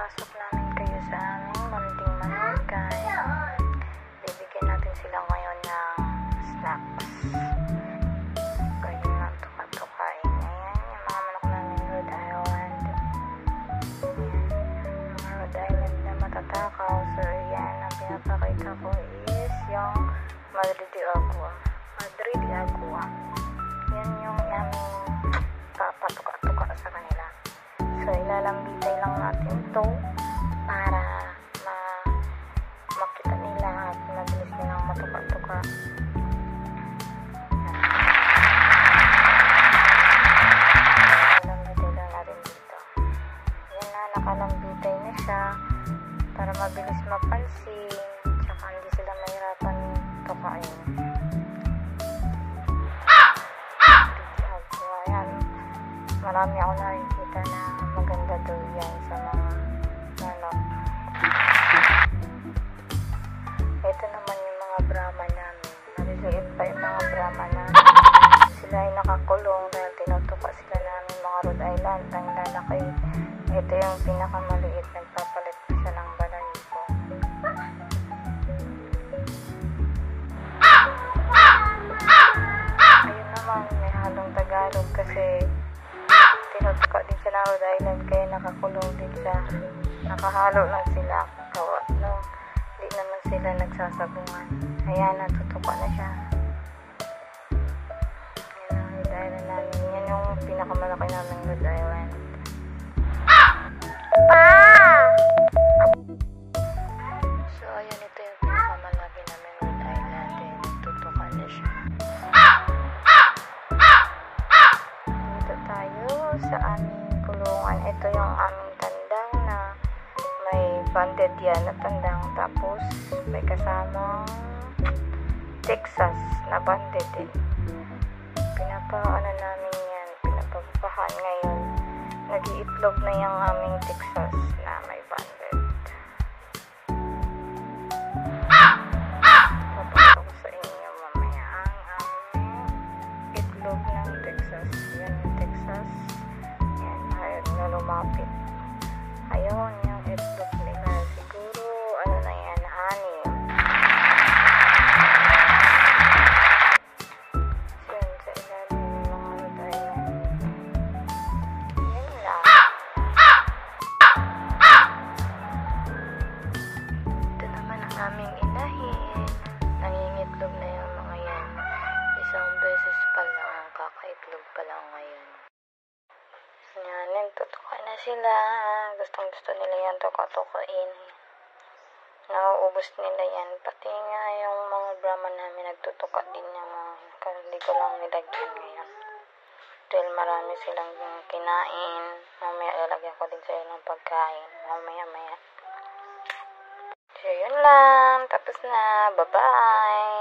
ipapasok namin kayo sa aming munting manukan. Bibigyan natin sila ngayon ng snacks. Ganyan lang tuka-tukain. Ayan, yung mga manok namin Rhode Island. Ayan, mga Rhode Island na matatakaw. So, ayan, ang pinapakita ko is yung Madre de Agua. Madre de Agua. Yan yung aming papatuka-tuka sa kanila. So, ilalambitay lang natin to para makita nila at mabilis nilang matuka-tuka. Ilalambitay lang natin dito. Yan na, nakalambitay na siya para mabilis mapansin tsaka hindi sila mahirapan tukain. Marami ako nakikita na maganda doon yan sa mga manok. Ito naman yung mga Brahma namin. Naliliit pa yung mga Brahma namin. Sila ay nakakulong dahil tinutuka sila namin mga Rhode Island. Ang lalaki. Ito yung pinakamaliit. Nagpapalit pa siya ng balahibo. Ayun naman, may halong Tagalog kasi tinutuka din siya ng Rhode Island kaya nakakulong din siya. Nakahalo lang sila kawa no, hindi naman sila nagsasabungan. Ayan, natutuka na siya. Ayan ang Rhode Island namin. Yan yung pinakamalaki namin Rhode Island. So ayan, ito yung pinakamalaki namin Rhode Island. Ayan, natutuka na siya. Tayo sa aming kulungan. Ito yung aming tandang na may banded yan na tandang, tapos may kasamang Texas na banded din. Pinapaano namin yan, pinapapahan ngayon. Nag-iitlog na yung aming Texas na may banded. Papakita ko sa inyo mamaya ang aming itlog ng Texas. Yan yung Texas. Yan, ayaw na lumapit. Ayun, yung itlog nila. Siguro, ano na yan, 6. So, yun, sa ilalim ng mga Rhode Island. Yan lang. Ito naman ang aming inahin. Nangingitlog na yung mga yan. Isang beses pa lang, kakaitlog pa lang ngayon. Yan, tutuka na sila. Gusto nila yan tuka-tukain. Nauubos nila yan. Pati nga yung mga Brahma namin nagtutuka din yung mga, hindi ko lang nilagyan ngayon. Dahil marami silang kinain. Mamaya lalagyan ko din sila ng pagkain. Mamaya. So, yun lang. Tapos na. Bye-bye.